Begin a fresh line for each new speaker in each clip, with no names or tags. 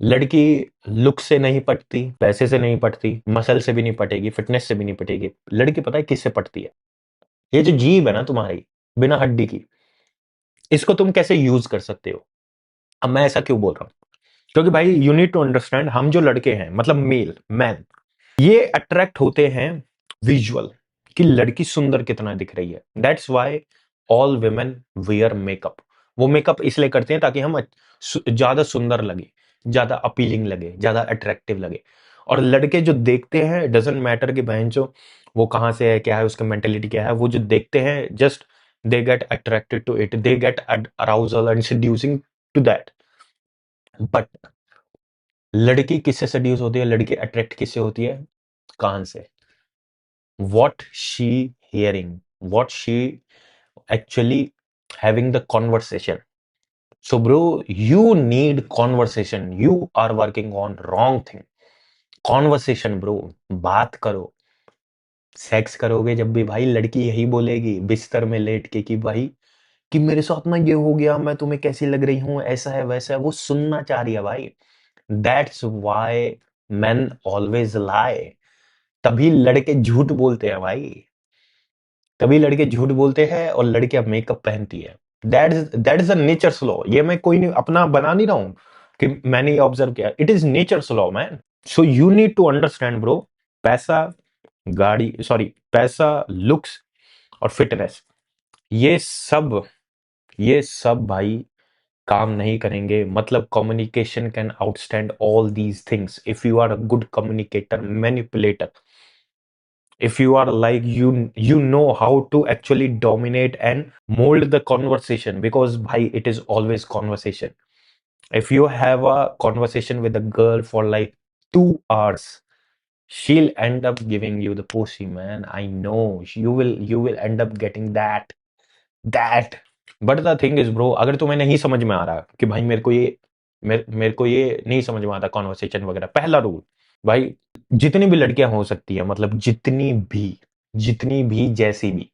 लड़की लुक से नहीं पटती, पैसे से नहीं पटती, मसल से भी नहीं पटेगी, फिटनेस से भी नहीं पटेगी। लड़की पता है किससे पटती है? ये जो जीभ है ना तुम्हारी, बिना हड्डी की, इसको तुम कैसे यूज कर सकते हो। अब मैं ऐसा क्यों बोल रहा हूं? क्योंकि भाई यू नीड टू अंडरस्टैंड, हम जो लड़के हैं मतलब मेल मैन, ये अट्रैक्ट होते हैं विजुअल, कि लड़की सुंदर कितना दिख रही है। That's why all women wear makeup. वो मेकअप इसलिए करते हैं ताकि हम ज्यादा सुंदर लगे, ज्यादा अपीलिंग लगे, ज्यादा अट्रैक्टिव लगे। और लड़के जो देखते हैं, डजेंट मैटर कि बहन जो वो कहां से है, क्या है उसका मेंटेलिटी, क्या है, वो जो देखते हैं just they get attracted to it, they get arousal and seducing to that. But लड़की किससे सेड्यूस होती है, लड़की अट्रैक्ट किससे होती है, कान से। What she hearing, what she actually having the conversation. So bro, you need conversation. You are working on wrong thing. Conversation bro, बात करो। सेक्स करोगे जब भी भाई, लड़की यही बोलेगी बिस्तर में लेट के कि भाई कि मेरे साथ ना ये हो गया, मैं तुम्हें कैसी लग रही हूं, ऐसा है वैसा है, वो सुनना चाह रही है भाई। That's why men always lie। तभी लड़के झूठ बोलते हैं भाई। तभी लड़के झूठ बोलते हैं और लड़कियां मेकअप पहनती है। That is a nature law. ये मैं कोई नहीं अपना बना नहीं रहा हूं कि मैंने ये ऑब्जर्व किया, it is nature law man. So you need to understand bro. पैसा, गाड़ी, सॉरी, पैसा, लुक्स और फिटनेस, ये सब ये सब भाई काम नहीं करेंगे। मतलब communication can outstand all these things if you are a good communicator, manipulator, if you are like you know how to actually dominate and mold the conversation, because bhai it is always conversation. If you have a conversation with a girl for like 2 hours, she'll end up giving you the pussy man. I know you will end up getting that. But the thing is bro, अगर तुम्हें नहीं समझ में आ रहा कि भाई मेरे को ये नहीं समझ में आता कॉन्वर्सेशन वगैरह, पहला रूल भाई, जितनी भी लड़कियां हो सकती है, मतलब जितनी भी जैसी भी,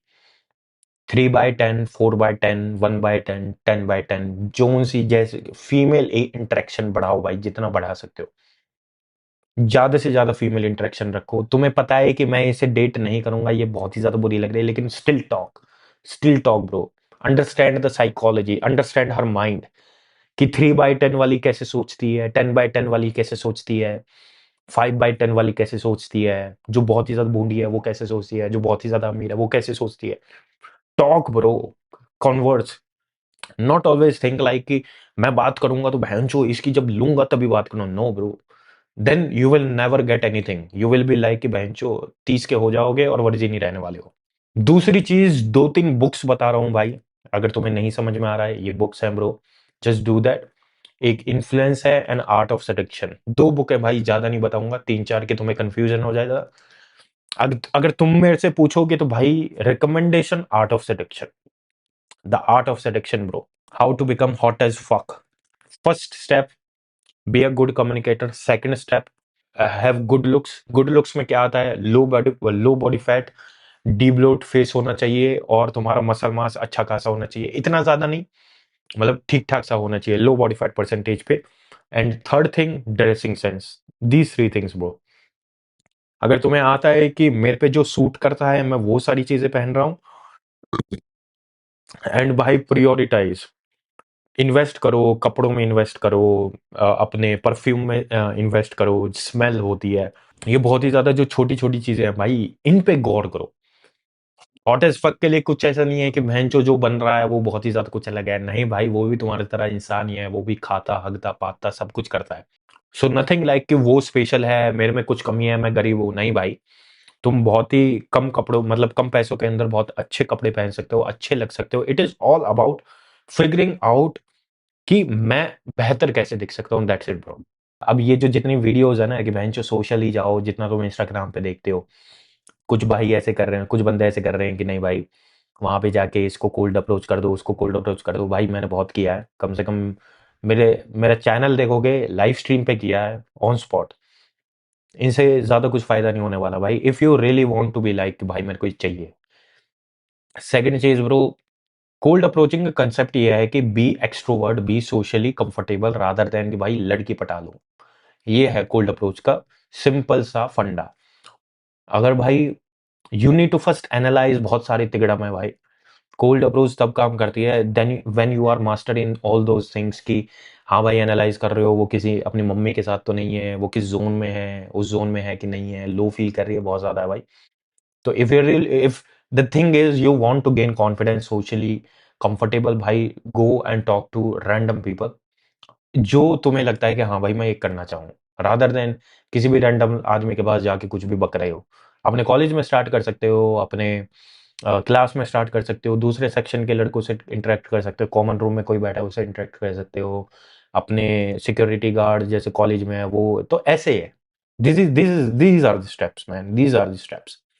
3/10, 4/10, 1/10, 10/10, जोन सी जैसे फीमेल इंटरेक्शन बढ़ाओ भाई, जितना बढ़ा सकते हो। ज्यादा से ज्यादा फीमेल इंटरेक्शन रखो। तुम्हें पता है कि मैं इसे डेट नहीं करूंगा, ये बहुत ही ज्यादा बुरी लग रही है, लेकिन still talk bro. Understand the psychology, understand her mind, कि 3/10 वाली कैसे सोचती है, 10/10 वाली कैसे सोचती है, 5/10 वाली कैसे सोचती है, जो बहुत ही ज्यादा बूढ़ी है वो कैसे सोचती है, जो बहुत ही ज्यादा अमीर है वो कैसे सोचती है। Talk bro, converse. Not always think like कि मैं बात करूंगा तो बहनचो इसकी जब लूंगा तभी बात करूँ। No bro, then you will never get anything. You will be like कि बहनचो 30 के हो जाओगे और वर्जिन ही रहने वाले हो। दूसरी चीज, 2-3 बुक्स बता रहा हूं भाई, अगर तुम्हें नहीं समझ में आ रहा है, ये बुक्स हैं ब्रो, जस्ट डू दैट। एक इन्फ्लुएंस है and art of seduction, 2 book है भाई, ज्यादा नहीं बताऊंगा, 3-4 के तुम्हें कंफ्यूजन हो जाएगा। अगर तुम मेरे से पूछोगे तो भाई recommendation, art of seduction, the art of seduction bro, how to become hot as fuck. First step, be a good communicator. Second step, have good looks. Good looks में क्या आता है, low body fat, debloat face होना चाहिए, और तुम्हारा muscle mass अच्छा खासा होना चाहिए, इतना ज्यादा नहीं, मतलब ठीक ठाक सा होना चाहिए, लो बॉडी फैट परसेंटेज पे। And third thing, dressing sense. These 3 things bro. अगर तुम्हें आता है कि मेरे पे जो सूट करता है मैं वो सारी चीजें पहन रहा हूँ, एंड भाई प्रियोरिटाइज, इन्वेस्ट करो, कपड़ों में इन्वेस्ट करो, अपने परफ्यूम में इन्वेस्ट करो, स्मेल होती है, ये बहुत ही ज्यादा जो छोटी छोटी चीजें हैं भाई, इन पे गौर करो। हॉट एज फक के लिए कुछ ऐसा नहीं है कि भैंचो जो बन रहा है वो बहुत ही ज्यादा कुछ अलग है, नहीं भाई, वो भी तुम्हारी तरह इंसान ही है, वो भी खाता हगता पाता सब कुछ करता है। सो नथिंग लाइक कि वो स्पेशल है, मेरे में कुछ कमी है, मैं गरीब हूं, नहीं भाई। तुम बहुत ही कम कपड़ों, मतलब कम पैसों के अंदर बहुत अच्छे कपड़े पहन सकते हो, अच्छे लग सकते हो। It is all about figuring out कि मैं बेहतर कैसे दिख सकता हूँ, दैट्स इट ब्रो। अब ये जो जितनी वीडियोस है ना कि बहन सोशल ही जाओ, जितना तुम इंस्टाग्राम पे देखते हो, कुछ भाई ऐसे कर रहे हैं, कुछ बंदे ऐसे कर रहे हैं कि नहीं भाई वहां पे जाके इसको कोल्ड अप्रोच कर दो, उसको कोल्ड अप्रोच कर दो। भाई मैंने बहुत किया है, कम से कम मेरा चैनल देखोगे, लाइव स्ट्रीम पे किया है, ऑन स्पॉट। इनसे ज्यादा कुछ फायदा नहीं होने वाला भाई, if you really want to be like भाई मेरे को ये चाहिए। सेकंड चीज ब्रो, कोल्ड अप्रोचिंग का कंसेप्ट ये है कि be extrovert, be socially comfortable, rather than कि भाई लड़की पटा लो। ये है कोल्ड अप्रोच का सिंपल सा फंडा। अगर भाई you need to first analyze, बहुत सारी तिगड़म है भाई। कोल्ड अप्रोच तब काम करती है then when you are master in all those things की, हाँ भाई एनालाइज कर रहे हो वो किसी अपनी मम्मी के साथ तो नहीं है, वो किस जोन में है, उस जोन में है कि नहीं है, लो फील कर रही है बहुत ज्यादा है भाई। तो if the thing is you want to gain confidence, socially comfortable, भाई go and talk to random people जो तुम्हें लगता है कि हाँ भाई मैं ये करना चाहूँ, रादर देन किसी भी रैंडम आदमी के पास जाके कुछ भी बक रहे हो। अपने कॉलेज में स्टार्ट कर सकते हो, अपने क्लास में स्टार्ट कर सकते हो, दूसरे सेक्शन के लड़कों से इंटरेक्ट कर सकते हो, कॉमन रूम में कोई बैठा है उससे इंटरेक्ट कर सकते हो, अपने सिक्योरिटी गार्ड जैसे कॉलेज में है वो, तो ऐसे है। This is these are the steps man, these are the steps.